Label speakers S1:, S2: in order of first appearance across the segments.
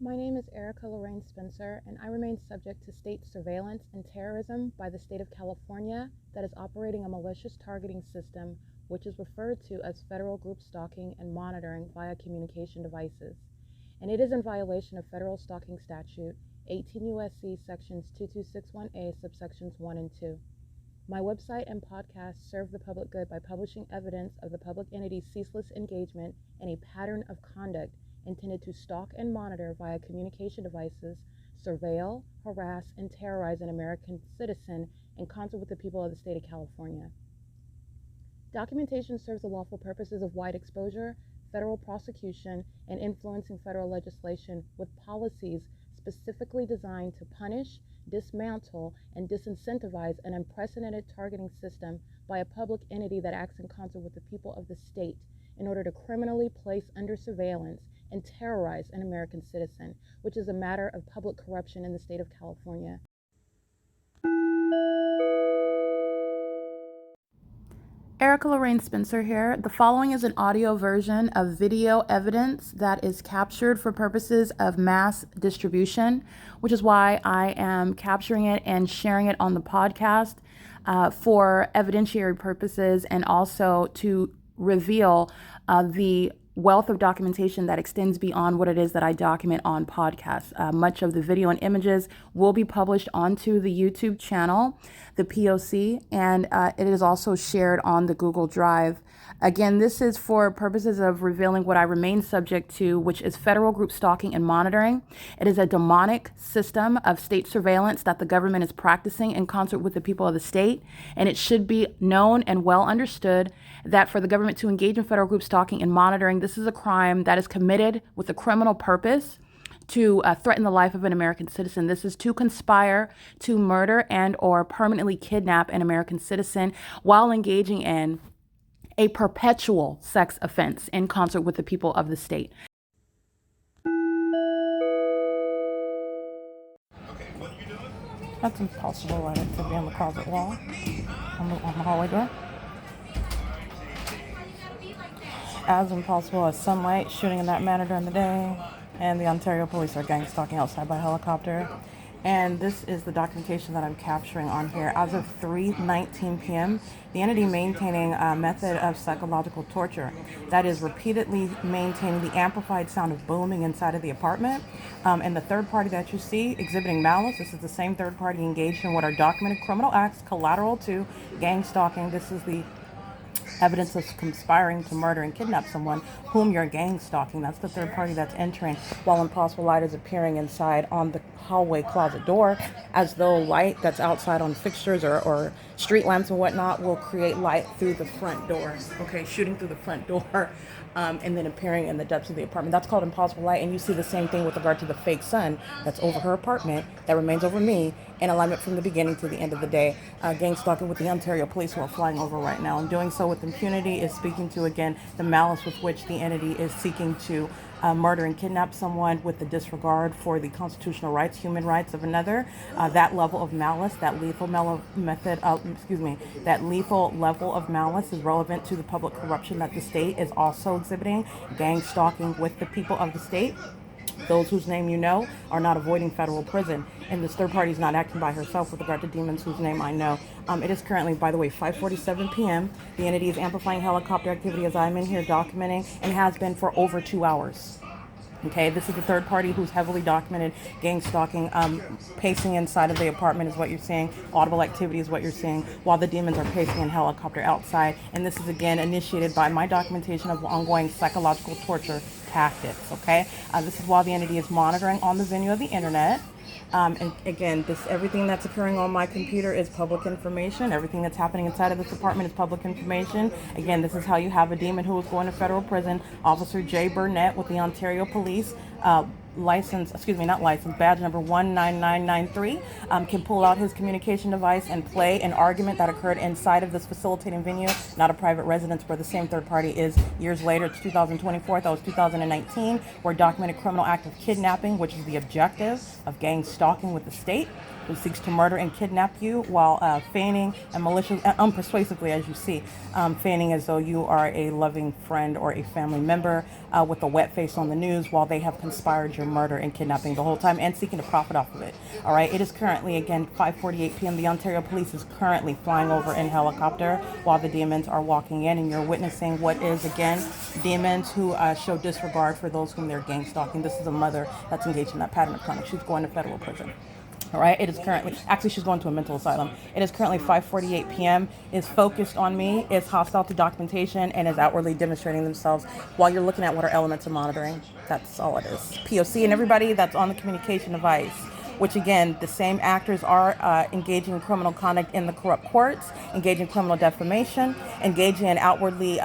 S1: My name is Erica Lorraine Spencer, and I remain subject to state surveillance and terrorism by the state of California that is operating a malicious targeting system, which is referred to as federal group stalking and monitoring via communication devices. And it is in violation of federal stalking statute 18 U.S.C. sections 2261A subsections 1 and 2. My website and podcast serve the public good by publishing evidence of the public entity's ceaseless engagement in a pattern of conduct intended to stalk and monitor via communication devices, surveil, harass, and terrorize an American citizen in concert with the people of the state of California. Documentation serves the lawful purposes of wide exposure, federal prosecution, and influencing federal legislation with policies specifically designed to punish, dismantle, and disincentivize an unprecedented targeting system by a public entity that acts in concert with the people of the state in order to criminally place under surveillance and terrorize an American citizen, which is a matter of public corruption in the state of California. Erica Lorraine Spencer here. The following is an audio version of video evidence that is captured for purposes of mass distribution, which is why I am capturing it and sharing it on the podcast for evidentiary purposes and also to reveal the wealth of documentation that extends beyond what it is that I document on podcasts. Much of the video and images will be published onto the YouTube channel, the P.O.C, and it is also shared on the Google Drive. Again, this is for purposes of revealing what I remain subject to, which is federal group stalking and monitoring. It is a demonic system of state surveillance that the government is practicing in concert with the people of the state, and it should be known and well understood that for the government to engage in federal group stalking and monitoring, this is a crime that is committed with a criminal purpose to threaten the life of an American citizen. This is to conspire to murder and or permanently kidnap an American citizen while engaging in a perpetual sex offense in concert with the people of the state. That's impossible light to be on the closet wall, on the hallway door. As impossible as sunlight shooting in that manner during the day, and the Ontario police are gang stalking outside by helicopter. And this is the documentation that I'm capturing on here. As of 3:19 p.m., the entity maintaining a method of psychological torture that is repeatedly maintaining the amplified sound of booming inside of the apartment. And the third party that you see exhibiting malice, this is the same third party engaged in what are documented criminal acts collateral to gang stalking. This is the evidence of conspiring to murder and kidnap someone whom you're gang stalking. That's the third party that's entering, while impossible light is appearing inside on the hallway closet door, as though light that's outside on fixtures or street lamps and whatnot will create light through the front door. Okay, shooting through the front door and then appearing in the depths of the apartment. That's called impossible light. And you see the same thing with regard to the fake sun that's over her apartment that remains over me in alignment from the beginning to the end of the day. Gang stalking with the Ontario police who are flying over right now, and doing so with impunity is speaking to, again, the malice with which the entity is seeking to murder and kidnap someone with the disregard for the constitutional rights, human rights of another. That level of malice, that lethal that lethal level of malice is relevant to the public corruption that the state is also exhibiting. Gang stalking with the people of the state. Those whose name you know are not avoiding federal prison, and this third party is not acting by herself with regard to demons whose name I know. It is currently, by the way, 5:47 p.m. The entity is amplifying helicopter activity as I'm in here documenting, and has been for over 2 hours. Okay, this is the third party who's heavily documented gang stalking. Pacing inside of the apartment is what you're seeing. Audible activity is what you're seeing, while the demons are pacing in helicopter outside. And this is again initiated by my documentation of ongoing psychological torture tactics. Okay, this is while the entity is monitoring on the venue of the internet. And again, everything that's occurring on my computer is public information. Everything that's happening inside of this apartment is public information. Again, this is how you have a demon who is going to federal prison. Officer Jay Burnett with the Ontario Police, badge number 19993, can pull out his communication device and play an argument that occurred inside of this facilitating venue, not a private residence where the same third party is years later. It's 2024, that was 2019, where documented criminal act of kidnapping, which is the objective of gang stalking with the state, who seeks to murder and kidnap you while feigning and unpersuasively, as you see, feigning as though you are a loving friend or a family member with a wet face on the news while they have conspired torture, murder, and kidnapping the whole time, and seeking to profit off of it. All right. It is currently, again, 5:48 p.m. The Ontario Police is currently flying over in helicopter while the demons are walking in, and you're witnessing what is, again, demons who show disregard for those whom they're gang stalking. This is a mother that's engaged in that pattern of conduct. She's going to federal prison. All right. It is currently, actually, she's going to a mental asylum. It is currently 5:48 p.m. Is focused on me, is hostile to documentation, and is outwardly demonstrating themselves while you're looking at what are elements of monitoring. That's all it is. P.O.C. and everybody that's on the communication device, which again, the same actors are engaging in criminal conduct in the corrupt courts, engaging in criminal defamation, engaging in outwardly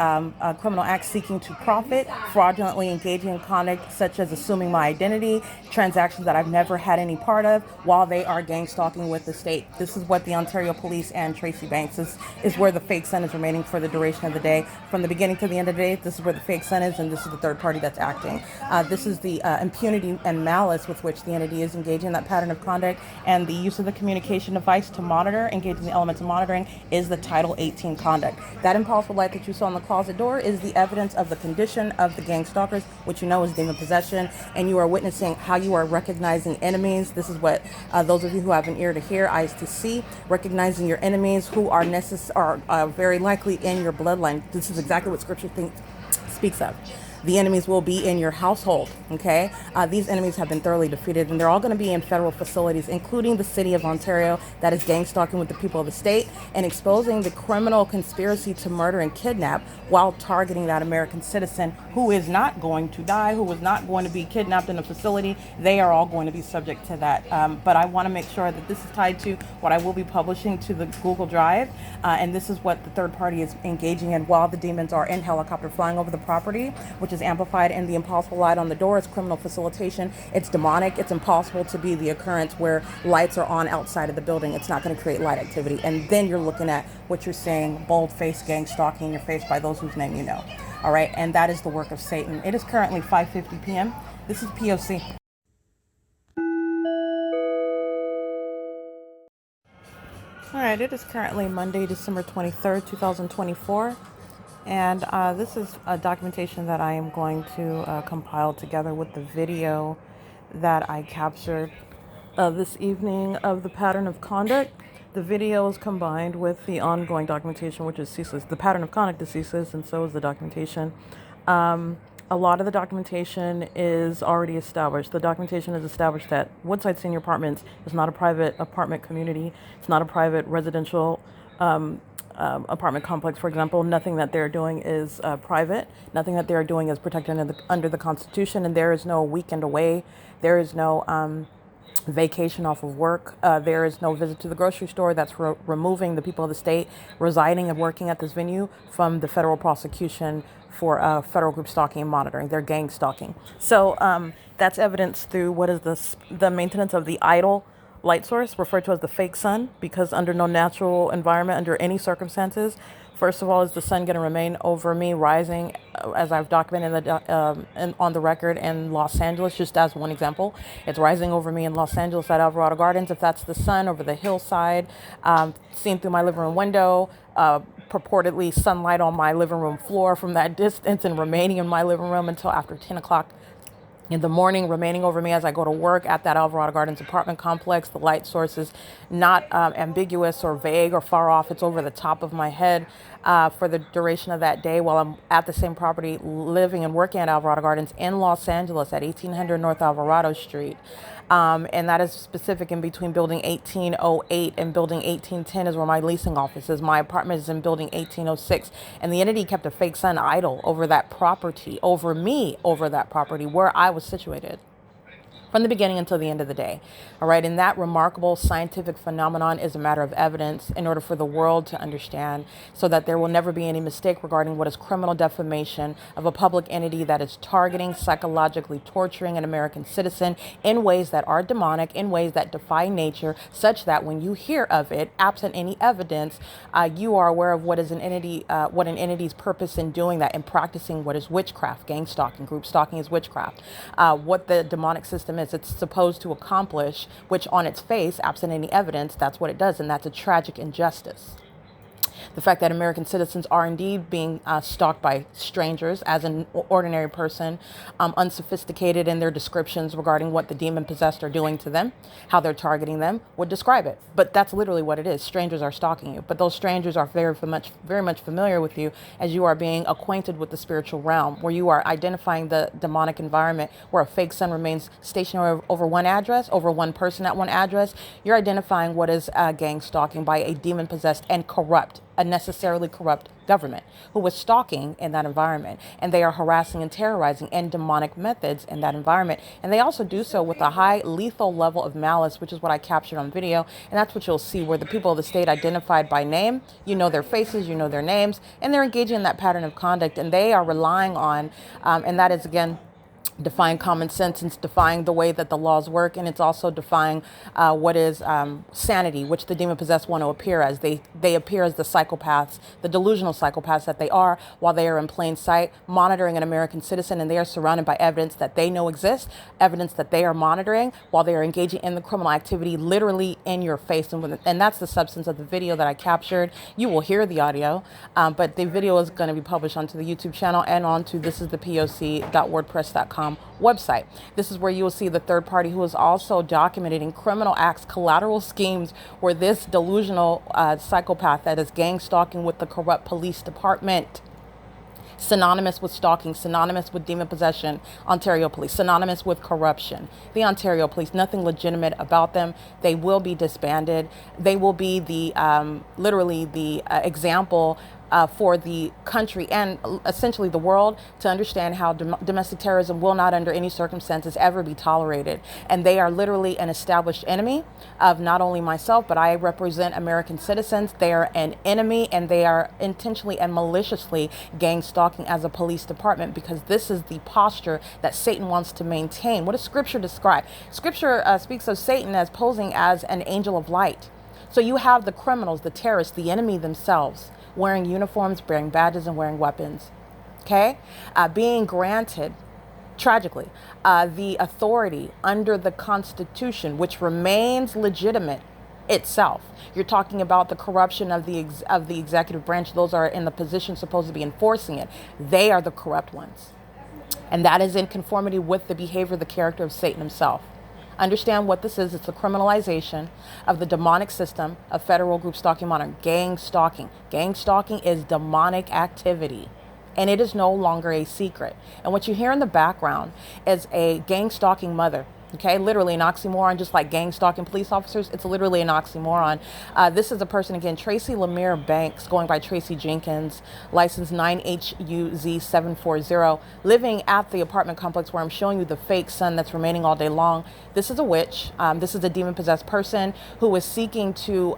S1: criminal acts seeking to profit, fraudulently engaging in conduct such as assuming my identity, transactions that I've never had any part of, while they are gang stalking with the state. This is what the Ontario Police and Tracy Banks is where the fake sun is remaining for the duration of the day. From the beginning to the end of the day, this is where the fake sun is, and this is the third party that's acting. This is the impunity and malice with which the entity is engaging in that pattern of conduct, and the use of the communication device to monitor, engage in the elements of monitoring, is the Title 18 conduct. That impossible light that you saw on the closet door is the evidence of the condition of the gang stalkers, which you know is demon possession, and you are witnessing how you are recognizing enemies. This is what those of you who have an ear to hear, eyes to see, recognizing your enemies who are very likely in your bloodline. This is exactly what Scripture speaks of. The enemies will be in your household, okay? These enemies have been thoroughly defeated, and they're all going to be in federal facilities, including the city of Ontario that is gang stalking with the people of the state and exposing the criminal conspiracy to murder and kidnap while targeting that American citizen who is not going to die, who is not going to be kidnapped in a facility. They are all going to be subject to that. But I want to make sure that this is tied to what I will be publishing to the Google Drive, and this is what the third party is engaging in while the demons are in helicopter flying over the property, which is amplified in the impossible light on the door. It's criminal facilitation. It's demonic. It's impossible to be the occurrence where lights are on outside of the building. It's not going to create light activity. And then you're looking at what you're saying, bold-faced gang stalking in your face by those whose name you know. All right, and that is the work of Satan. It is currently 5:50 p.m. This is P.O.C. All right, it is currently Monday, December 23rd, 2024. And this is a documentation that I am going to compile together with the video that I captured this evening of the pattern of conduct. The video is combined with the ongoing documentation, which is ceaseless. The pattern of conduct is ceaseless, and so is the documentation. A lot of the documentation is already established. The documentation is established that Woodside Senior Apartments is not a private apartment community. It's not a private residential apartment complex, for example. Nothing that they're doing is private. Nothing that they're doing is protected under the Constitution, and there is no weekend away. There is no vacation off of work. There is no visit to the grocery store. That's removing the people of the state residing and working at this venue from the federal prosecution for federal group stalking and monitoring. They're gang stalking. So that's evidenced through what is the maintenance of the idle light source, referred to as the fake sun, because under no natural environment, under any circumstances, first of all, is the sun going to remain over me, rising, as I've documented on the record in Los Angeles, just as one example. It's rising over me in Los Angeles at Alvarado Gardens. If that's the sun over the hillside, seen through my living room window, purportedly sunlight on my living room floor from that distance and remaining in my living room until after 10 o'clock in the morning, remaining over me as I go to work at that Alvarado Gardens apartment complex. The light source is not ambiguous or vague or far off. It's over the top of my head for the duration of that day while I'm at the same property living and working at Alvarado Gardens in Los Angeles at 1800 North Alvarado Street. And that is specific in between building 1808 and building 1810 is where my leasing office is. My apartment is in building 1806. And the entity kept a fake sun idle over that property, over me, over that property where I was situated from the beginning until the end of the day. All right. And that remarkable scientific phenomenon is a matter of evidence in order for the world to understand, so that there will never be any mistake regarding what is criminal defamation of a public entity that is targeting, psychologically torturing an American citizen in ways that are demonic, in ways that defy nature, such that when you hear of it, absent any evidence, you are aware of what is an entity, what an entity's purpose in doing that and practicing what is witchcraft. Gang stalking, group stalking is witchcraft. What the demonic system is it's supposed to accomplish, which on its face, absent any evidence, that's what it does, and that's a tragic injustice. The fact that American citizens are indeed being stalked by strangers as an ordinary person, unsophisticated in their descriptions regarding what the demon-possessed are doing to them, how they're targeting them, would describe it. But that's literally what it is. Strangers are stalking you. But those strangers are very much familiar with you as you are being acquainted with the spiritual realm, where you are identifying the demonic environment, where a fake sun remains stationary over one address, over one person at one address. You're identifying what is gang stalking by a demon-possessed and corrupt, unnecessarily corrupt government who was stalking in that environment, and they are harassing and terrorizing in demonic methods in that environment, and they also do so with a high lethal level of malice, which is what I captured on video. And that's what you'll see, where the people of the state identified by name, you know their faces, you know their names, and they're engaging in that pattern of conduct, and they are relying on and that is, again, defying common sense, and it's defying the way that the laws work, and it's also defying what is sanity, which the demon-possessed want to appear as. They appear as the psychopaths, the delusional psychopaths that they are, while they are in plain sight monitoring an American citizen, and they are surrounded by evidence that they know exists, evidence that they are monitoring, while they are engaging in the criminal activity literally in your face. And that's the substance of the video that I captured. You will hear the audio, but the video is going to be published onto the YouTube channel and onto thisisthepoc.wordpress.com website. This is where you will see the third party who is also documenting criminal acts, collateral schemes, where this delusional psychopath that is gang stalking with the corrupt police department, synonymous with stalking, synonymous with demon possession, Ontario police, synonymous with corruption. The Ontario police, nothing legitimate about them. They will be disbanded. They will be the literally the example for the country and essentially the world to understand how domestic terrorism will not under any circumstances ever be tolerated. And they are literally an established enemy of not only myself, but I represent American citizens. They are an enemy, and they are intentionally and maliciously gang stalking as a police department, because this is the posture that Satan wants to maintain. What does Scripture describe? Scripture speaks of Satan as posing as an angel of light. So you have the criminals, the terrorists, the enemy themselves, wearing uniforms, bearing badges, and wearing weapons, okay? Being granted, tragically, the authority under the Constitution, which remains legitimate itself. You're talking about the corruption of the executive branch. Those are in the position supposed to be enforcing it. They are the corrupt ones. And that is in conformity with the behavior, the character of Satan himself. Understand what this is. It's the criminalization of the demonic system of federal group stalking monitoring. Gang stalking. Gang stalking is demonic activity, and it is no longer a secret. And what you hear in the background is a gang stalking mother. Okay, literally an oxymoron, just like gang stalking police officers. It's literally an oxymoron. This is a person, again, Tracy Lemire Banks, going by Tracy Jenkins, license 9HUZ740, living at the apartment complex where I'm showing you the fake sun that's remaining all day long. This is a witch. This is a demon-possessed person who is seeking to,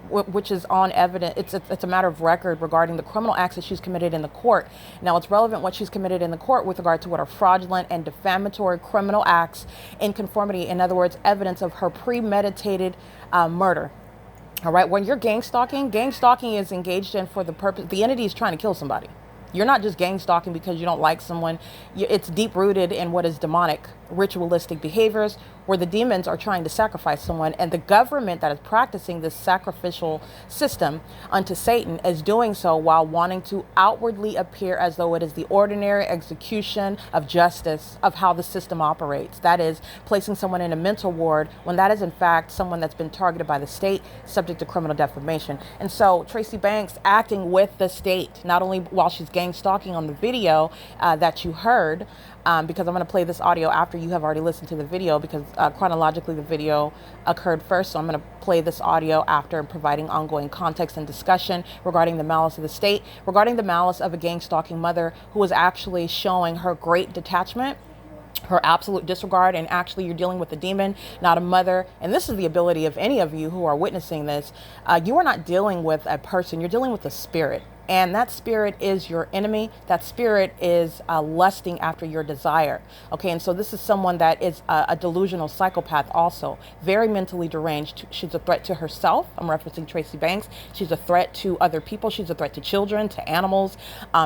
S1: which is on evidence. It's a matter of record regarding the criminal acts that she's committed in the court. Now, it's relevant what she's committed in the court with regard to what are fraudulent and defamatory criminal acts in conformity. In other words, evidence of her premeditated murder. All right. When you're gang stalking is engaged in for the purpose. The entity is trying to kill somebody. You're not just gang stalking because you don't like someone. It's deep rooted in what is demonic, ritualistic behaviors, where the demons are trying to sacrifice someone, and the government that is practicing this sacrificial system unto Satan is doing so while wanting to outwardly appear as though it is the ordinary execution of justice of how the system operates. That is, placing someone in a mental ward when that is in fact someone that's been targeted by the state, subject to criminal defamation. And so Tracy Banks acting with the state, not only while she's gang stalking on the video that you heard, because I'm going to play this audio after you have already listened to the video, because chronologically the video occurred first. So I'm going to play this audio after providing ongoing context and discussion regarding the malice of the state, regarding the malice of a gang stalking mother who was actually showing her great detachment, her absolute disregard, and actually you're dealing with a demon, not a mother. And this is the ability of any of you who are witnessing this. You are not dealing with a person, you're dealing with a spirit. And that spirit is your enemy. That spirit is lusting after your desire. Okay, and so this is someone that is a delusional psychopath also. Very mentally deranged. She's a threat to herself. I'm referencing Tracy Banks. She's a threat to other people. She's a threat to children, to animals.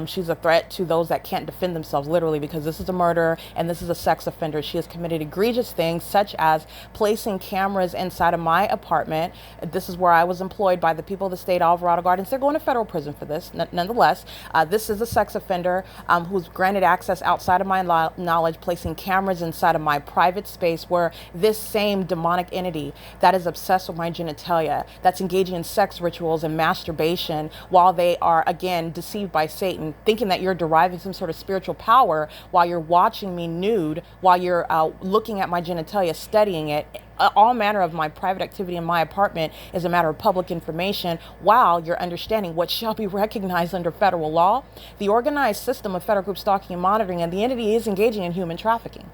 S1: She's a threat to those that can't defend themselves, literally, because this is a murderer and this is a sex offender. She has committed egregious things such as placing cameras inside of my apartment. This is where I was employed by the people of the state, Alvarado Gardens. They're going to federal prison for this. Nonetheless, this is a sex offender who's granted access outside of my knowledge, placing cameras inside of my private space, where this same demonic entity that is obsessed with my genitalia, that's engaging in sex rituals and masturbation while they are, again, deceived by Satan, thinking that you're deriving some sort of spiritual power while you're watching me nude, while you're looking at my genitalia, studying it. All manner of my private activity in my apartment is a matter of public information, while you're understanding what shall be recognized under federal law, the organized system of federal group stalking and monitoring, and the entity is engaging in human trafficking.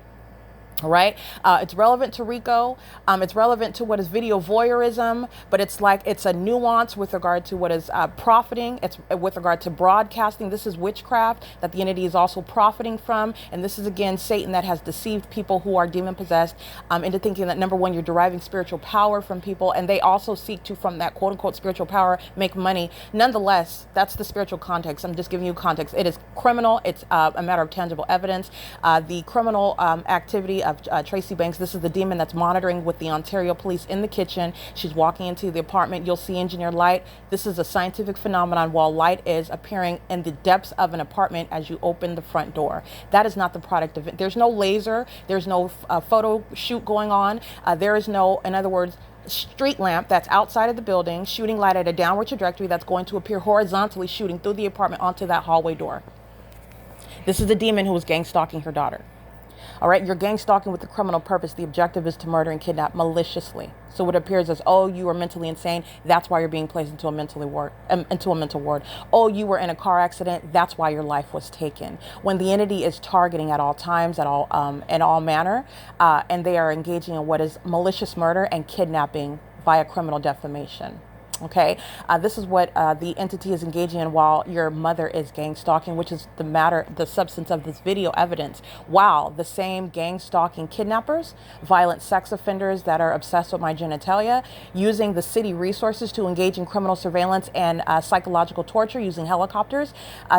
S1: All right. It's relevant to RICO. It's relevant to what is video voyeurism, but it's like it's a nuance with regard to what is profiting. It's with regard to broadcasting. This is witchcraft that the entity is also profiting from. And this is, again, Satan that has deceived people who are demon possessed into thinking that, number one, you're deriving spiritual power from people. And they also seek to, from that quote unquote spiritual power, make money. Nonetheless, that's the spiritual context. I'm just giving you context. It is criminal. It's a matter of tangible evidence. The criminal activity of Tracy Banks. This is the demon that's monitoring with the Ontario police in the kitchen. She's walking into the apartment. You'll see engineered light. This is a scientific phenomenon while light is appearing in the depths of an apartment as you open the front door. That is not the product of it. There's no laser. There's no photo shoot going on. There is no, in other words, street lamp that's outside of the building shooting light at a downward trajectory that's going to appear horizontally shooting through the apartment onto that hallway door. This is the demon who was gang stalking her daughter. All right, you're gang stalking with a criminal purpose. The objective is to murder and kidnap maliciously. So it appears as, oh, you are mentally insane. That's why you're being placed into a mental ward. Oh, you were in a car accident. That's why your life was taken. When the entity is targeting at all times, at all in all manner, and they are engaging in what is malicious murder and kidnapping via criminal defamation. Okay, this is what the entity is engaging in while your mother is gang stalking, which is the substance of this video evidence. While the same gang stalking kidnappers, violent sex offenders that are obsessed with my genitalia, using the city resources to engage in criminal surveillance and psychological torture using helicopters,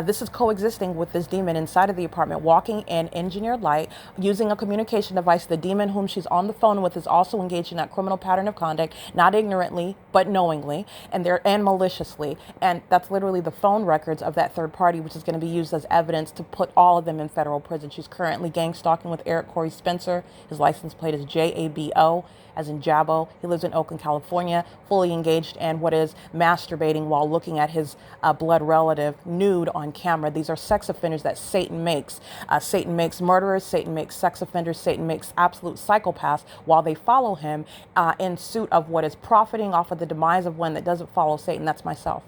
S1: this is coexisting with this demon inside of the apartment, walking in engineered light, using a communication device. The demon whom she's on the phone with is also engaged in that criminal pattern of conduct, not ignorantly, but knowingly. And maliciously, and that's literally the phone records of that third party, which is going to be used as evidence to put all of them in federal prison. She's currently gang stalking with Eric Corey Spencer. His license plate is JABO, as in Jabo. He lives in Oakland, California, fully engaged in what is masturbating while looking at his blood relative nude on camera. These are sex offenders that Satan makes. Satan makes murderers, Satan makes sex offenders, Satan makes absolute psychopaths while they follow him in suit of what is profiting off of the demise of one that doesn't follow Satan. That's myself.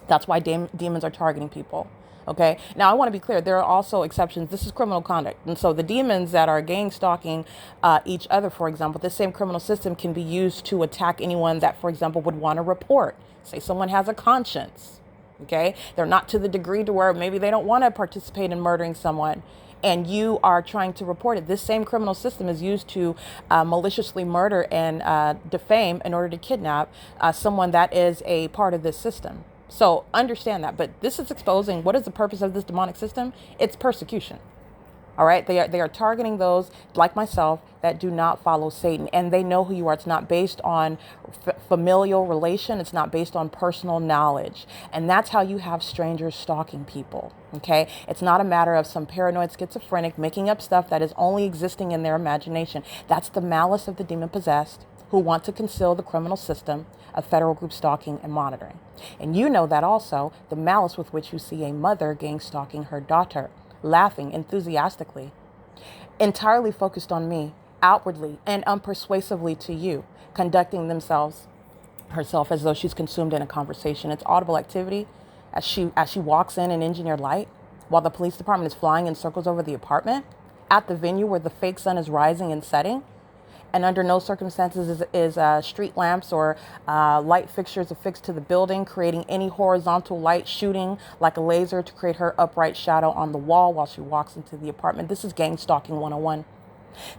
S1: That's why demons are targeting people. Okay. Now, I want to be clear. There are also exceptions. This is criminal conduct. And so the demons that are gang stalking each other, for example, this same criminal system can be used to attack anyone that, for example, would want to report. Say someone has a conscience. Okay. They're not to the degree to where maybe they don't want to participate in murdering someone, and you are trying to report it. This same criminal system is used to maliciously murder and defame in order to kidnap someone that is a part of this system. So understand that. But this is exposing what is the purpose of this demonic system? It's persecution. All right. They are targeting those like myself that do not follow Satan, and they know who you are. It's not based on familial relation. It's not based on personal knowledge. And that's how you have strangers stalking people. Okay. It's not a matter of some paranoid schizophrenic making up stuff that is only existing in their imagination. That's the malice of the demon possessed who want to conceal the criminal system of federal group stalking and monitoring. And you know that also the malice with which you see a mother gang stalking her daughter, laughing enthusiastically, entirely focused on me, outwardly and unpersuasively to you, conducting herself as though she's consumed in a conversation. It's audible activity as she walks in engineered light while the police department is flying in circles over the apartment at the venue where the fake sun is rising and setting. And under no circumstances is street lamps or light fixtures affixed to the building, creating any horizontal light shooting like a laser to create her upright shadow on the wall while she walks into the apartment. This is gang stalking 101.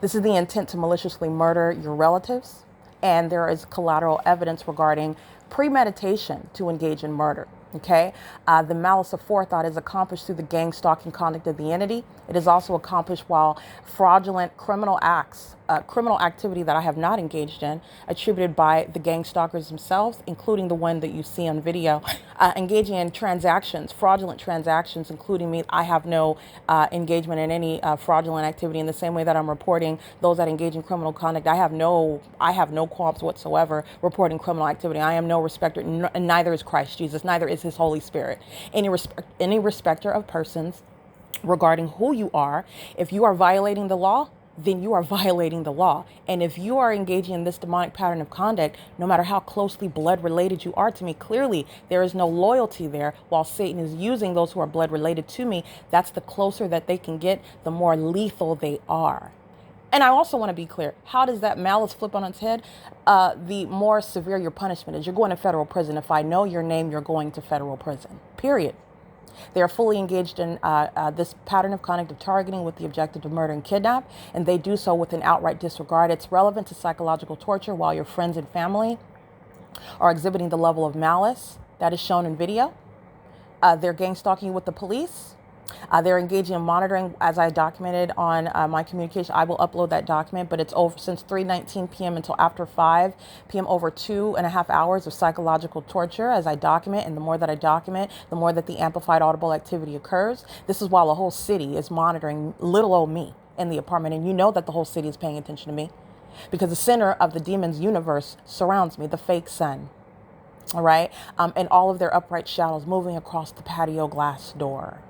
S1: This is the intent to maliciously murder your relatives. And there is collateral evidence regarding premeditation to engage in murder. Okay, the malice aforethought is accomplished through the gang stalking conduct of the entity. It is also accomplished while fraudulent criminal activity that I have not engaged in, attributed by the gang stalkers themselves, including the one that you see on video, engaging in transactions, fraudulent transactions, including me. I have no engagement in any fraudulent activity in the same way that I'm reporting those that engage in criminal conduct. I have no qualms whatsoever reporting criminal activity. I am no respecter, and neither is Christ Jesus, neither is his Holy Spirit. Any respecter of persons regarding who you are. If you are violating the law, then you are violating the law. And if you are engaging in this demonic pattern of conduct, no matter how closely blood related you are to me, clearly there is no loyalty there. While Satan is using those who are blood related to me, that's the closer that they can get, the more lethal they are. And I also want to be clear. How does that malice flip on its head? The more severe your punishment is. You're going to federal prison. If I know your name, you're going to federal prison. Period. They are fully engaged in this pattern of conduct of targeting with the objective to murder and kidnap, and they do so with an outright disregard. It's relevant to psychological torture while your friends and family are exhibiting the level of malice that is shown in video. They're gang stalking you with the police. They're engaging in monitoring, as I documented on my communication. I will upload that document, but it's over since 3:19 p.m. until after 5 p.m. over 2.5 hours of psychological torture as I document. And the more that I document, the more that the amplified audible activity occurs. This is while the whole city is monitoring little old me in the apartment. And you know that the whole city is paying attention to me because the center of the demon's universe surrounds me, the fake sun. All right. And all of their upright shadows moving across the patio glass door.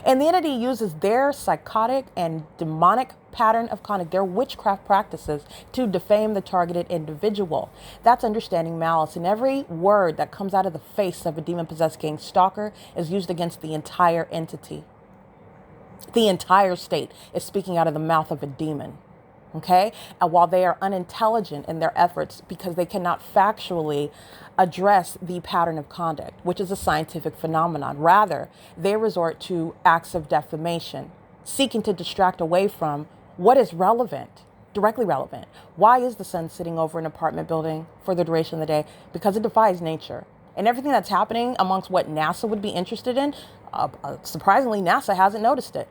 S1: And the entity uses their psychotic and demonic pattern of conduct, their witchcraft practices, to defame the targeted individual. That's understanding malice. And every word that comes out of the face of a demon-possessed gang stalker is used against the entire entity. The entire state is speaking out of the mouth of a demon. Okay? And while they are unintelligent in their efforts because they cannot factually address the pattern of conduct, which is a scientific phenomenon, rather, they resort to acts of defamation, seeking to distract away from what is relevant, directly relevant. Why is the sun sitting over an apartment building for the duration of the day? Because it defies nature. And everything that's happening amongst what NASA would be interested in, surprisingly, NASA hasn't noticed it.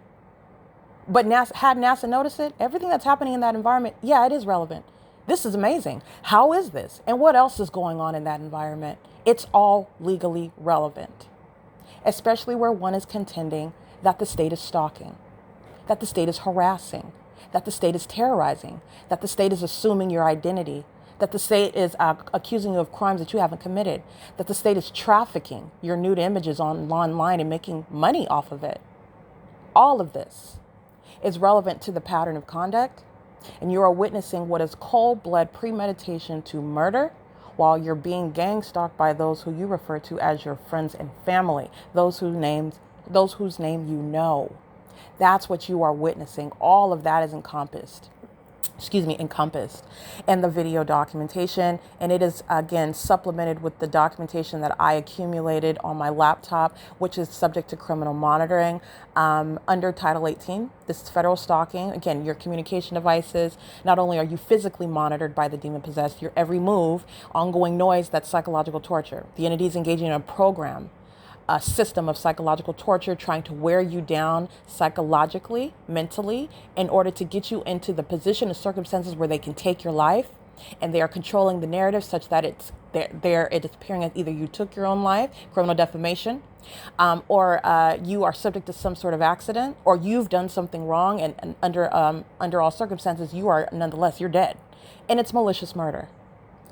S1: But had NASA noticed it, everything that's happening in that environment, yeah, it is relevant. This is amazing. How is this? And what else is going on in that environment? It's all legally relevant, especially where one is contending that the state is stalking, that the state is harassing, that the state is terrorizing, that the state is assuming your identity, that the state is accusing you of crimes that you haven't committed, that the state is trafficking your nude images online and making money off of it. All of this is relevant to the pattern of conduct, and you are witnessing what is cold-blood premeditation to murder while you're being gang stalked by those who you refer to as your friends and family, those whose name you know. That's what you are witnessing. All of that is encompassed in the video documentation. And it is, again, supplemented with the documentation that I accumulated on my laptop, which is subject to criminal monitoring under Title 18. This is federal stalking. Again, your communication devices, not only are you physically monitored by the demon possessed, your every move, ongoing noise, that's psychological torture. The entity is engaging in a program, a system of psychological torture, trying to wear you down psychologically, mentally, in order to get you into the position of circumstances where they can take your life. And they are controlling the narrative such that it is appearing as either you took your own life, criminal defamation, or you are subject to some sort of accident, or you've done something wrong, and under all circumstances, you are nonetheless, you're dead. And it's malicious murder.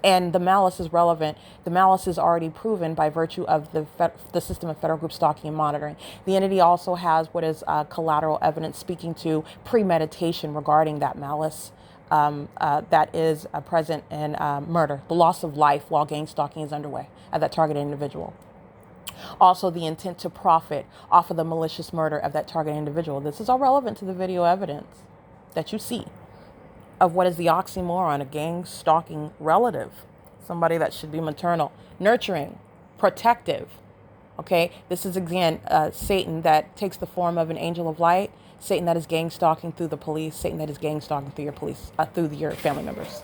S1: And the malice is relevant. The malice is already proven by virtue of the system of federal group stalking and monitoring. The entity also has what is collateral evidence speaking to premeditation regarding that malice that is present in murder, the loss of life while gang stalking is underway at that targeted individual. Also, the intent to profit off of the malicious murder of that targeted individual. This is all relevant to the video evidence that you see. of what is the oxymoron, a gang stalking relative, somebody that should be maternal, nurturing, protective. Okay, this is again Satan that takes the form of an angel of light, Satan that is gang stalking through the police, Satan that is gang stalking through your police, through your family members.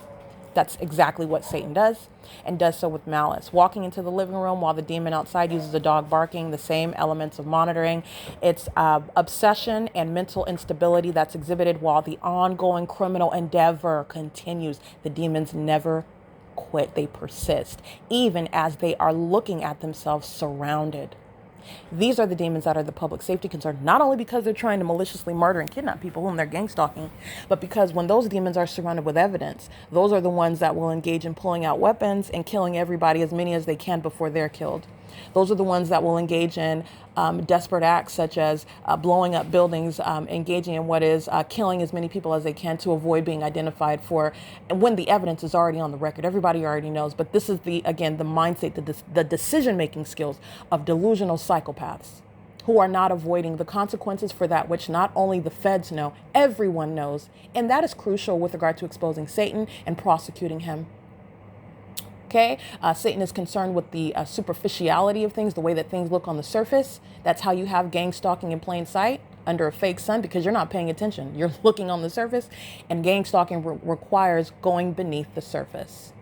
S1: That's exactly what Satan does, and does so with malice. Walking into the living room while the demon outside uses a dog barking, the same elements of monitoring. It's obsession and mental instability that's exhibited while the ongoing criminal endeavor continues. The demons never quit. They persist, even as they are looking at themselves surrounded. These are the demons that are the public safety concern, not only because they're trying to maliciously murder and kidnap people whom they're gang stalking, but because when those demons are surrounded with evidence, those are the ones that will engage in pulling out weapons and killing everybody, as many as they can before they're killed. Those are the ones that will engage in desperate acts such as blowing up buildings, engaging in what is killing as many people as they can to avoid being identified for, and when the evidence is already on the record. Everybody already knows, but this is the mindset, the decision-making skills of delusional psychopaths who are not avoiding the consequences for that which not only the feds know, everyone knows, and that is crucial with regard to exposing Satan and prosecuting him. Okay, Satan is concerned with the superficiality of things, the way that things look on the surface. That's how you have gang stalking in plain sight under a fake sun, because you're not paying attention. You're looking on the surface, and gang stalking requires going beneath the surface.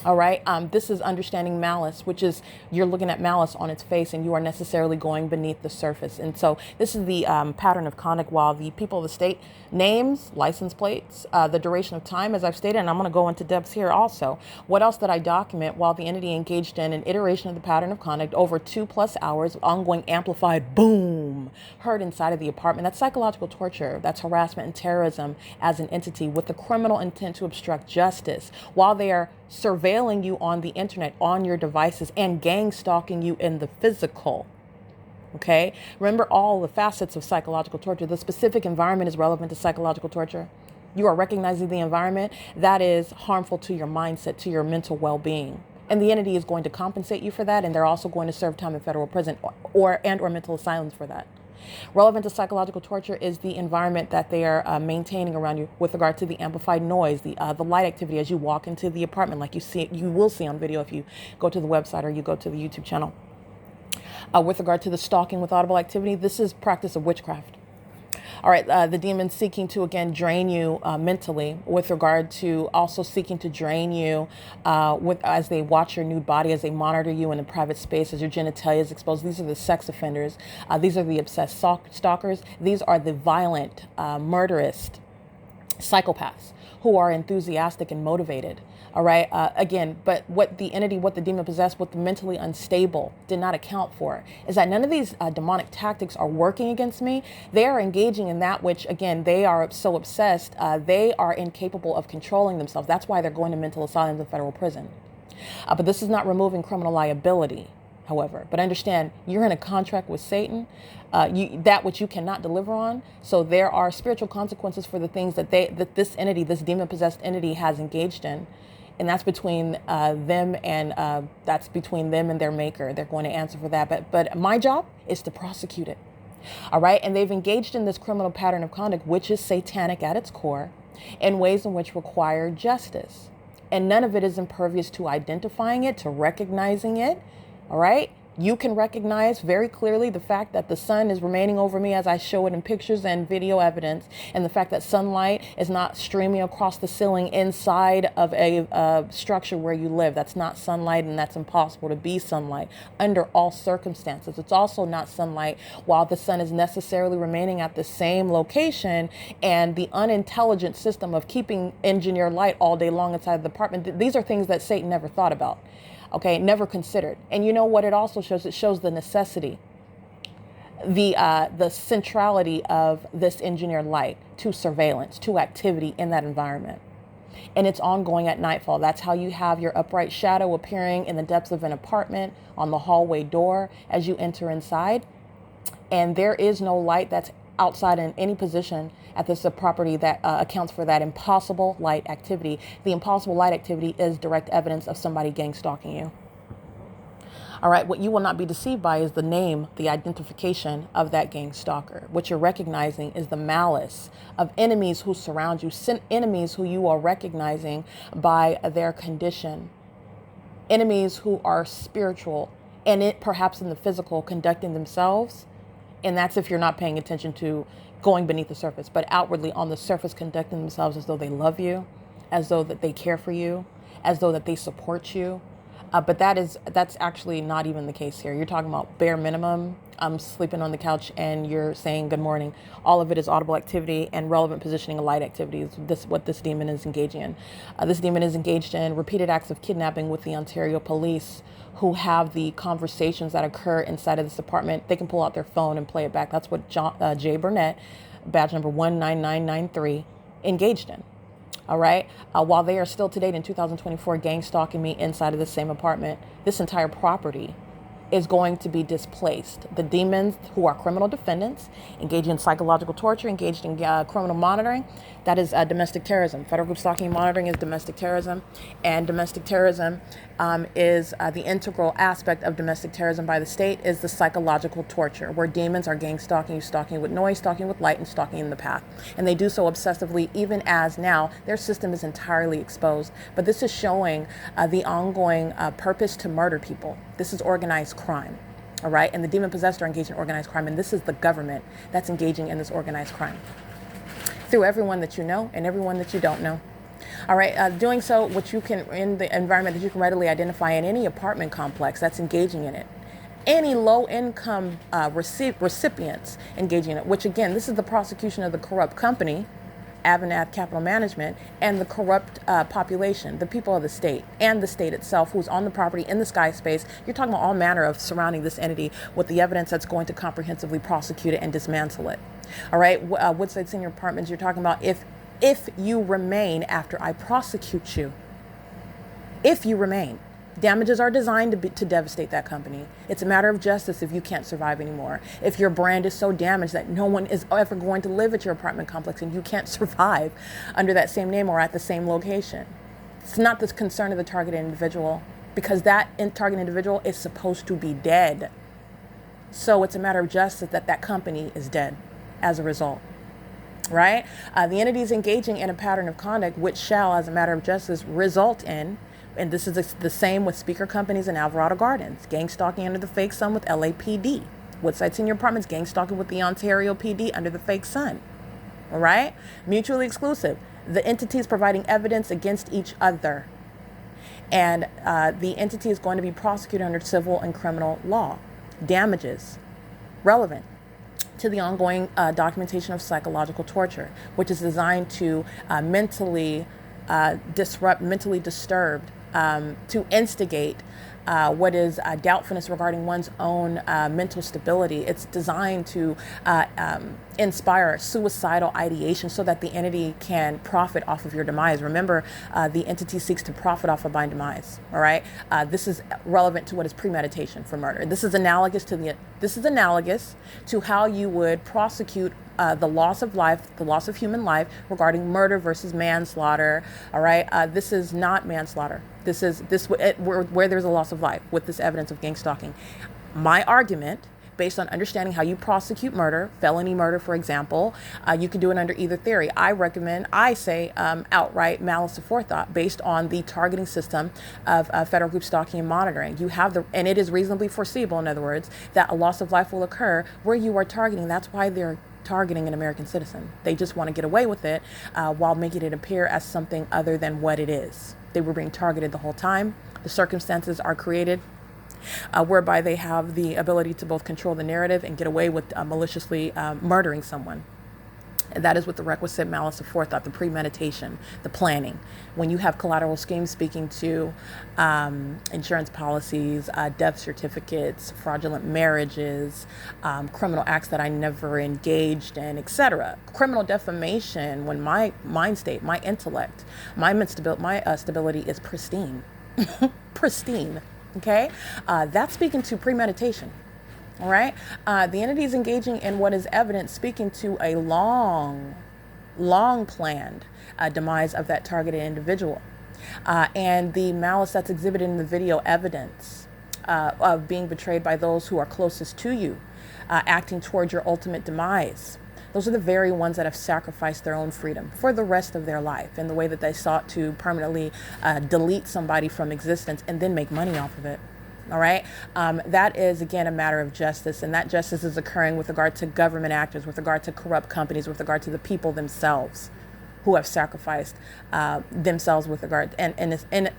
S1: All right. This is understanding malice, which is you're looking at malice on its face and you are necessarily going beneath the surface. And so this is the pattern of conduct while the people of the state, names, license plates, the duration of time, as I've stated, and I'm going to go into depths here also. What else did I document while the entity engaged in an iteration of the pattern of conduct over 2+ hours, ongoing amplified boom, heard inside of the apartment? That's psychological torture. That's harassment and terrorism as an entity with the criminal intent to obstruct justice while they are surveilling you on the internet, on your devices, and gang stalking you in the physical. Okay? Remember all the facets of psychological torture. The specific environment is relevant to psychological torture. You are recognizing the environment that is harmful to your mindset, to your mental well-being. And the entity is going to compensate you for that, and they're also going to serve time in federal prison or mental asylums for that. Relevant to psychological torture is the environment that they are maintaining around you with regard to the amplified noise, the light activity as you walk into the apartment, like you will see on video if you go to the website or you go to the YouTube channel. With regard to the stalking with audible activity, this is practice of witchcraft. All right, the demons seeking to, again, drain you mentally, with regard to also seeking to drain you as they watch your nude body, as they monitor you in a private space, as your genitalia is exposed. These are the sex offenders. These are the obsessed stalkers. These are the violent, murderous psychopaths who are enthusiastic and motivated. All right. Again, but what the demon possessed, what the mentally unstable did not account for is that none of these demonic tactics are working against me. They are engaging in that which, again, they are so obsessed. They are incapable of controlling themselves. That's why they're going to mental asylums and federal prison. But this is not removing criminal liability, however. But understand, you're in a contract with Satan, that which you cannot deliver on. So there are spiritual consequences for the things that this entity, this demon-possessed entity, has engaged in. And that's between them and their maker. They're going to answer for that. But my job is to prosecute it. All right. And they've engaged in this criminal pattern of conduct, which is satanic at its core, in ways in which require justice. And none of it is impervious to identifying it, to recognizing it. All right. You can recognize very clearly the fact that the sun is remaining over me as I show it in pictures and video evidence, and the fact that sunlight is not streaming across the ceiling inside of a structure where you live. That's not sunlight, and that's impossible to be sunlight under all circumstances. It's also not sunlight while the sun is necessarily remaining at the same location, and the unintelligent system of keeping engineered light all day long inside the apartment. These are things that Satan never thought about. Okay, never considered. And you know what it also shows? It shows the necessity, the centrality of this engineered light to surveillance, to activity in that environment. And it's ongoing at nightfall. That's how you have your upright shadow appearing in the depths of an apartment on the hallway door as you enter inside. And there is no light that's outside in any position at this property that accounts for that impossible light activity. The impossible light activity is direct evidence of somebody gang stalking you. All right, what you will not be deceived by is the name, the identification of that gang stalker. What you're recognizing is the malice of enemies who surround you, enemies who you are recognizing by their condition, enemies who are spiritual and it perhaps in the physical conducting themselves. And that's if you're not paying attention to going beneath the surface, but outwardly on the surface conducting themselves as though they love you, as though that they care for you, as though that they support you. But that's actually not even the case here. You're talking about bare minimum. I'm sleeping on the couch and you're saying good morning. All of it is audible activity and relevant positioning of light activities. This is what this demon is engaging in. This demon is engaged in repeated acts of kidnapping with the Ontario police, who have the conversations that occur inside of this apartment. They can pull out their phone and play it back. That's what Jay Burnett, badge number 19993, engaged in. All right. While they are still to date in 2024 gang stalking me inside of the same apartment, this entire property is going to be displaced. The demons who are criminal defendants, engaged in psychological torture, engaged in criminal monitoring, that is domestic terrorism. Federal group stalking and monitoring is domestic terrorism, and domestic terrorism is the integral aspect of domestic terrorism by the state is the psychological torture, where demons are gang stalking you, stalking with noise, stalking with light, and stalking in the path. And they do so obsessively, even as now their system is entirely exposed. But this is showing the ongoing purpose to murder people. This is organized crime. All right. And the demon possessed are engaged in organized crime. And this is the government that's engaging in this organized crime through everyone that you know and everyone that you don't know. All right. Doing so, what you can in the environment that you can readily identify in any apartment complex that's engaging in it. Any low-income recipients engaging in it, which again, this is the prosecution of the corrupt company, AVANATH Capital Management, and the corrupt population, the people of the state, and the state itself, who's on the property in the sky space. You're talking about all manner of surrounding this entity with the evidence that's going to comprehensively prosecute it and dismantle it. All right, Woodside Senior Apartments, you're talking about if you remain after I prosecute you, if you remain. Damages are designed to devastate that company. It's a matter of justice if you can't survive anymore. If your brand is so damaged that no one is ever going to live at your apartment complex and you can't survive under that same name or at the same location. It's not the concern of the targeted individual, because that target individual is supposed to be dead. So it's a matter of justice that that company is dead as a result. Right? The entity is engaging in a pattern of conduct which shall, as a matter of justice, result in, and this is the same with speaker companies in Alvarado Gardens, gang stalking under the fake sun with LAPD. Woodside Senior Apartments, gang stalking with the Ontario PD under the fake sun. All right? Mutually exclusive. The entities providing evidence against each other. And the entity is going to be prosecuted under civil and criminal law. Damages relevant to the ongoing documentation of psychological torture, which is designed to mentally disrupt, mentally disturbed, to instigate what is doubtfulness regarding one's own mental stability. It's designed to inspire suicidal ideation so that the entity can profit off of your demise. Remember, the entity seeks to profit off of my demise. All right. This is relevant to what is premeditation for murder. This is analogous to how you would prosecute the loss of life, the loss of human life regarding murder versus manslaughter. All right. This is not manslaughter. This is where there's a loss of life with this evidence of gang stalking. My argument, based on understanding how you prosecute murder, felony murder, for example, you can do it under either theory. I say outright malice aforethought based on the targeting system of federal group stalking and monitoring. You have and it is reasonably foreseeable, in other words, that a loss of life will occur where you are targeting. That's why they're targeting an American citizen. They just want to get away with it while making it appear as something other than what it is. They were being targeted the whole time. The circumstances are created whereby they have the ability to both control the narrative and get away with maliciously murdering someone. And that is with the requisite malice aforethought, the premeditation, the planning. When you have collateral schemes speaking to insurance policies, death certificates, fraudulent marriages, criminal acts that I never engaged in, etc. Criminal defamation, when my mind state, my intellect, my stability is pristine. Pristine. Okay? That's speaking to premeditation. All right. The entity is engaging in what is evident, speaking to a long planned demise of that targeted individual. And the malice that's exhibited in the video evidence of being betrayed by those who are closest to you, acting towards your ultimate demise. Those are the very ones that have sacrificed their own freedom for the rest of their life in the way that they sought to permanently delete somebody from existence and then make money off of it. All right. That is, again, a matter of justice. And that justice is occurring with regard to government actors, with regard to corrupt companies, with regard to the people themselves who have sacrificed themselves with regard and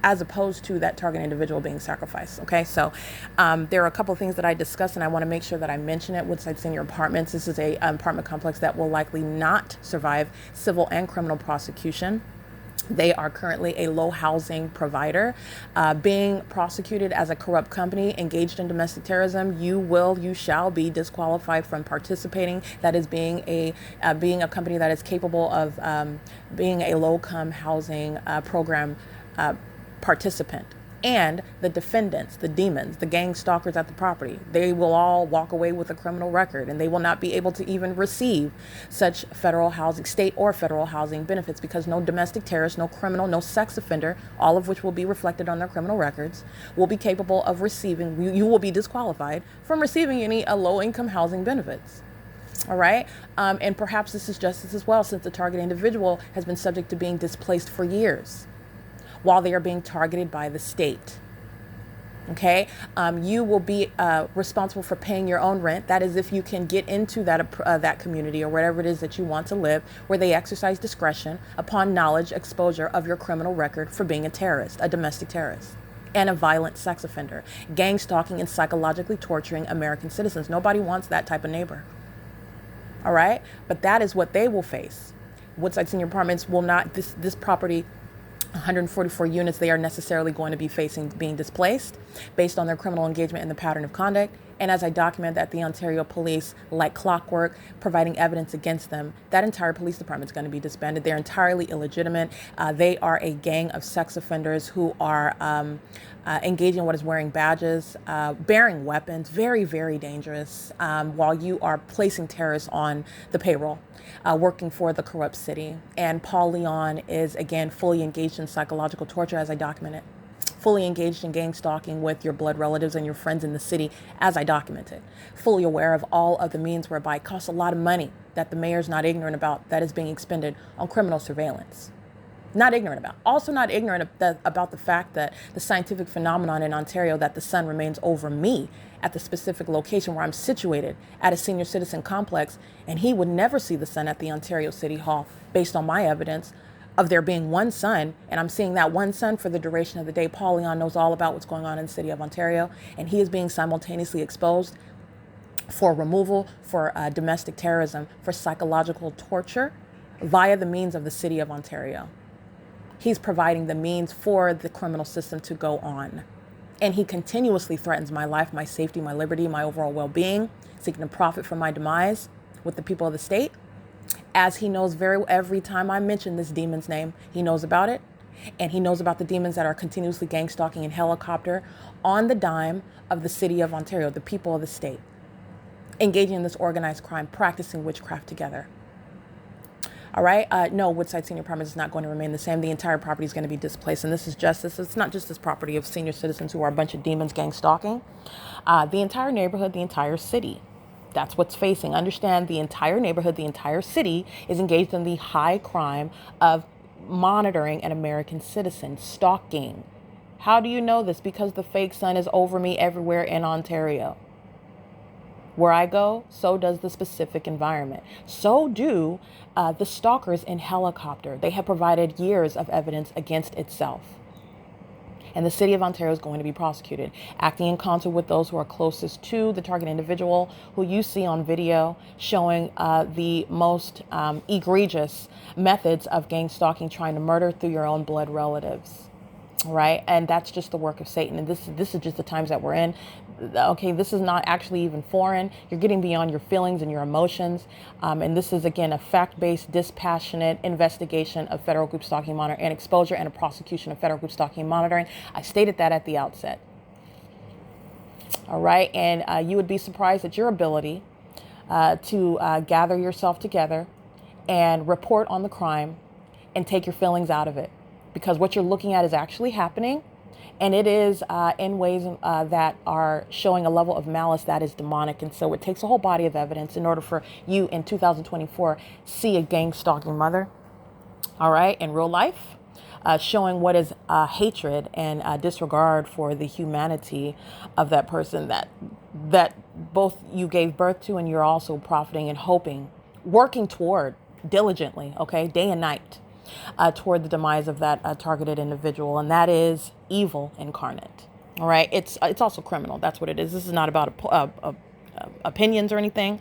S1: as opposed to that target individual being sacrificed. Okay, so there are a couple of things that I discussed, and I want to make sure that I mention it. Woodside Senior Apartments. This is a apartment complex that will likely not survive civil and criminal prosecution. They are currently a low housing provider, being prosecuted as a corrupt company engaged in domestic terrorism. You shall be disqualified from participating. That is being a company that is capable of being a low-income housing program participant. And the defendants, the demons, the gang stalkers at the property, they will all walk away with a criminal record, and they will not be able to even receive such federal housing, state or federal housing benefits, because no domestic terrorist, no criminal, no sex offender, all of which will be reflected on their criminal records, will be capable of receiving, you will be disqualified from receiving any low-income housing benefits. All right. And perhaps this is justice as well, since the target individual has been subject to being displaced for years while they are being targeted by the state. Okay, you will be responsible for paying your own rent. That is, if you can get into that community or wherever it is that you want to live, where they exercise discretion upon knowledge, exposure of your criminal record for being a terrorist, a domestic terrorist, and a violent sex offender, gang stalking and psychologically torturing American citizens. Nobody wants that type of neighbor. All right, but that is what they will face. Woodside Senior Apartments will not. This property. 144 units, they are necessarily going to be facing being displaced based on their criminal engagement in the pattern of conduct. And as I document that the Ontario police, like clockwork, providing evidence against them, that entire police department is going to be disbanded. They're entirely illegitimate. They are a gang of sex offenders who are engaging in what is wearing badges, bearing weapons, very, very dangerous, while you are placing terrorists on the payroll, working for the corrupt city. And Paul Leon is, again, fully engaged in psychological torture, as I document it. Fully engaged in gang stalking with your blood relatives and your friends in the city, as I documented. Fully aware of all of the means whereby it costs a lot of money that the mayor's not ignorant about, that is being expended on criminal surveillance. Not ignorant about. Also not ignorant about the fact that the scientific phenomenon in Ontario that the sun remains over me at the specific location where I'm situated at a senior citizen complex, and he would never see the sun at the Ontario City Hall based on my evidence of there being one sun, and I'm seeing that one sun for the duration of the day. Paul Leon knows all about what's going on in the city of Ontario, and he is being simultaneously exposed for removal, for domestic terrorism, for psychological torture via the means of the city of Ontario. He's providing the means for the criminal system to go on. And he continuously threatens my life, my safety, my liberty, my overall well-being, seeking to profit from my demise with the people of the state. As he knows every time I mention this demon's name, he knows about it. And he knows about the demons that are continuously gang stalking in helicopter on the dime of the city of Ontario, the people of the state, engaging in this organized crime, practicing witchcraft together. All right. No, Woodside Senior Apartments is not going to remain the same. The entire property is going to be displaced. And this is justice. It's not just this property of senior citizens who are a bunch of demons gang stalking. The entire neighborhood, the entire city. That's what's facing. Understand, the entire neighborhood, the entire city is engaged in the high crime of monitoring an American citizen, stalking. How do you know this? Because the fake sun is over me everywhere in Ontario. Where I go, so does the specific environment. So do the stalkers in helicopter. They have provided years of evidence against itself. And the city of Ontario is going to be prosecuted, acting in concert with those who are closest to the target individual, who you see on video showing the most egregious methods of gang stalking, trying to murder through your own blood relatives. Right? And that's just the work of Satan. And this is just the times that we're in. Okay, this is not actually even foreign. You're getting beyond your feelings and your emotions. And this is, again, a fact-based, dispassionate investigation of federal group stalking, monitoring, and exposure, and a prosecution of federal group stalking and monitoring. I stated that at the outset. All right. And you would be surprised at your ability to gather yourself together and report on the crime and take your feelings out of it. Because what you're looking at is actually happening. And it is in ways that are showing a level of malice that is demonic. And so it takes a whole body of evidence in order for you in 2024 see a gang stalking mother, all right, in real life, showing what is hatred and disregard for the humanity of that person that both you gave birth to and you're also profiting and hoping, working toward diligently, okay, day and night, toward the demise of that targeted individual. And that is evil incarnate. All right. It's also criminal. That's what it is. This is not about opinions or anything.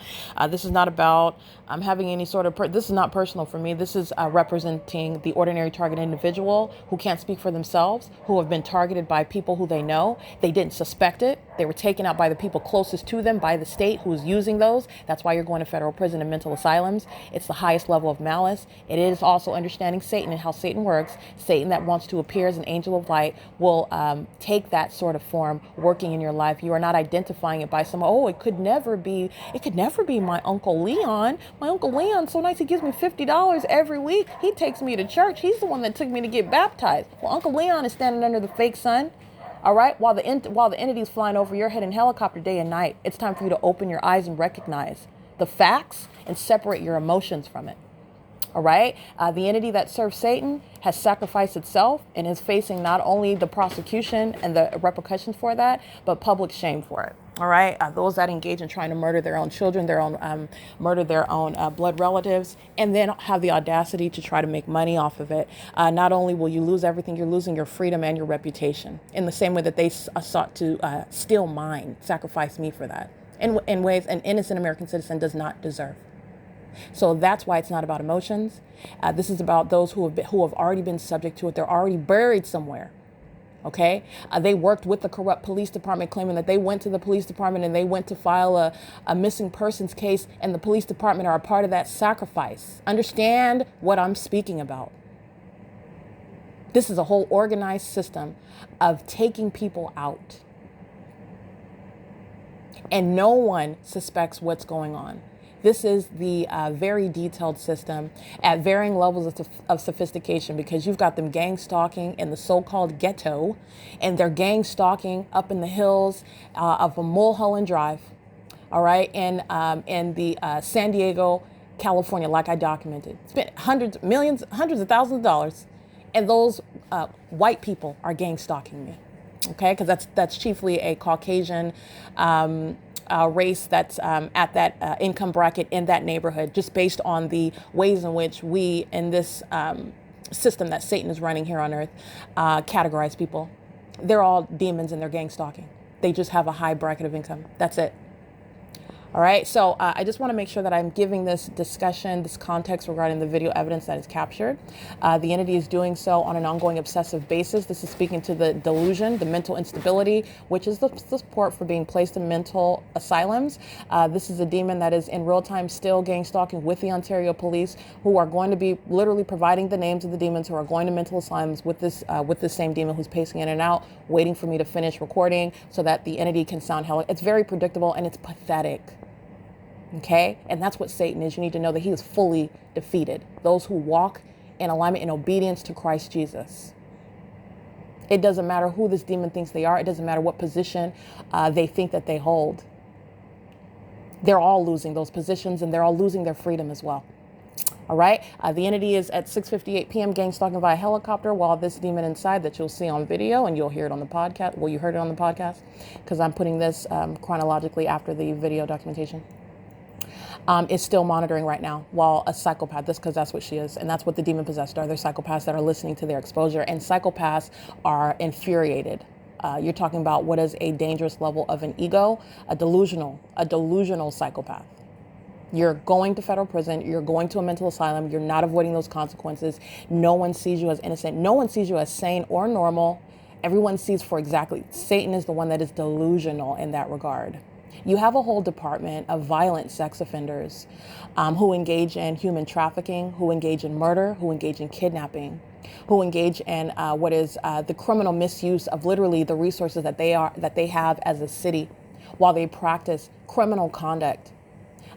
S1: This is not about having any sort of, this is not personal for me. This is representing the ordinary target individual who can't speak for themselves, who have been targeted by people who they know. They didn't suspect it. They were taken out by the people closest to them, by the state who's using those. That's why you're going to federal prison and mental asylums. It's the highest level of malice. It is also understanding Satan and how Satan works. Satan that wants to appear as an angel of light will take that sort of form working in your life. You are not identifying it by someone, oh, it could never be my Uncle Leon. My Uncle Leon's so nice. He gives me $50 every week. He takes me to church. He's the one that took me to get baptized. Well, Uncle Leon is standing under the fake sun. All right. While the entity is flying over your head in helicopter day and night, it's time for you to open your eyes and recognize the facts and separate your emotions from it. All right. The entity that serves Satan has sacrificed itself and is facing not only the prosecution and the repercussions for that, but public shame for it. All right. Those that engage in trying to murder their own children, murder their own blood relatives, and then have the audacity to try to make money off of it. Not only will you lose everything, you're losing your freedom and your reputation in the same way that they sought to steal mine, sacrifice me for that in ways an innocent American citizen does not deserve. So that's why it's not about emotions. This is about those who have already been subject to it. They're already buried somewhere. Okay. They worked with the corrupt police department, claiming that they went to the police department and they went to file a missing persons case, and the police department are a part of that sacrifice. Understand what I'm speaking about. This is a whole organized system of taking people out. And no one suspects what's going on. This is the very detailed system at varying levels of sophistication, because you've got them gang stalking in the so-called ghetto, and they're gang stalking up in the hills of a Mulholland Drive, all right, in the San Diego, California, like I documented. Spent hundreds of thousands of dollars, and those white people are gang stalking me, okay, because that's chiefly a Caucasian race that's at that income bracket in that neighborhood, just based on the ways in which we, in this system that Satan is running here on earth, categorize people. They're all demons and they're gang stalking. They just have a high bracket of income. That's it. All right. So I just want to make sure that I'm giving this discussion, this context regarding the video evidence that is captured. The entity is doing so on an ongoing obsessive basis. This is speaking to the delusion, the mental instability, which is the support for being placed in mental asylums. This is a demon that is in real time still gang stalking with the Ontario police, who are going to be literally providing the names of the demons who are going to mental asylums with this same demon who's pacing in and out, waiting for me to finish recording so that the entity can sound hell. It's very predictable and it's pathetic. Okay, and that's what Satan is. You need to know that he is fully defeated. Those who walk in alignment and obedience to Christ Jesus. It doesn't matter who this demon thinks they are. It doesn't matter what position they think that they hold. They're all losing those positions, and they're all losing their freedom as well. All right. The entity is at 6:58 p.m. gang stalking via helicopter, while this demon inside that you'll see on video, and you'll hear it on the podcast. Well, you heard it on the podcast because I'm putting this chronologically after the video documentation. Is still monitoring right now while a psychopath, because that's what she is. And that's what the demon possessed are. They're psychopaths that are listening to their exposure, and psychopaths are infuriated. You're talking about what is a dangerous level of an ego, a delusional psychopath. You're going to federal prison. You're going to a mental asylum. You're not avoiding those consequences. No one sees you as innocent. No one sees you as sane or normal. Everyone sees for exactly. Satan is the one that is delusional in that regard. You have a whole department of violent sex offenders who engage in human trafficking, who engage in murder, who engage in kidnapping, who engage in what is the criminal misuse of literally the resources that they have as a city, while they practice criminal conduct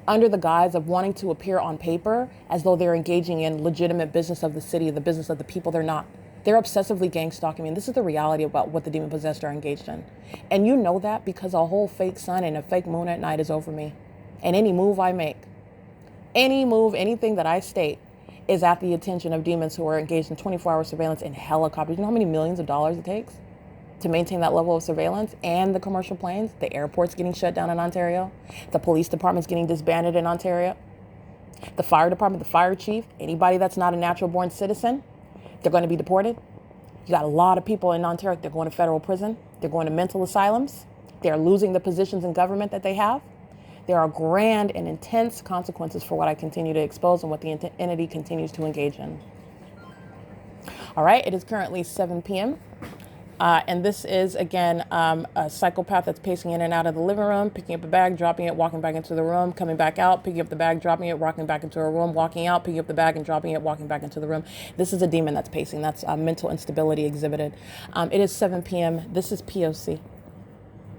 S1: under the guise of wanting to appear on paper as though they're engaging in legitimate business of the city, the business of the people. They're not. They're obsessively gang stalking me. And this is the reality about what the demon possessed are engaged in. And you know that because a whole fake sun and a fake moon at night is over me. And any move I make, any move, anything that I state is at the attention of demons who are engaged in 24-hour surveillance in helicopters. You know how many millions of dollars it takes to maintain that level of surveillance, and the commercial planes, the airports getting shut down in Ontario, the police departments getting disbanded in Ontario, the fire department, the fire chief, anybody that's not a natural born citizen, they're going to be deported. You got a lot of people in Ontario, they're going to federal prison, they're going to mental asylums, they're losing the positions in government that they have. There are grand and intense consequences for what I continue to expose and what the entity continues to engage in. All right, it is currently 7 p.m. And this is, again, a psychopath that's pacing in and out of the living room, picking up a bag, dropping it, walking back into the room, coming back out, picking up the bag, dropping it, walking back into a room, walking out, picking up the bag and dropping it, walking back into the room. This is a demon that's pacing. That's mental instability exhibited. It is 7 p.m. This is P.O.C.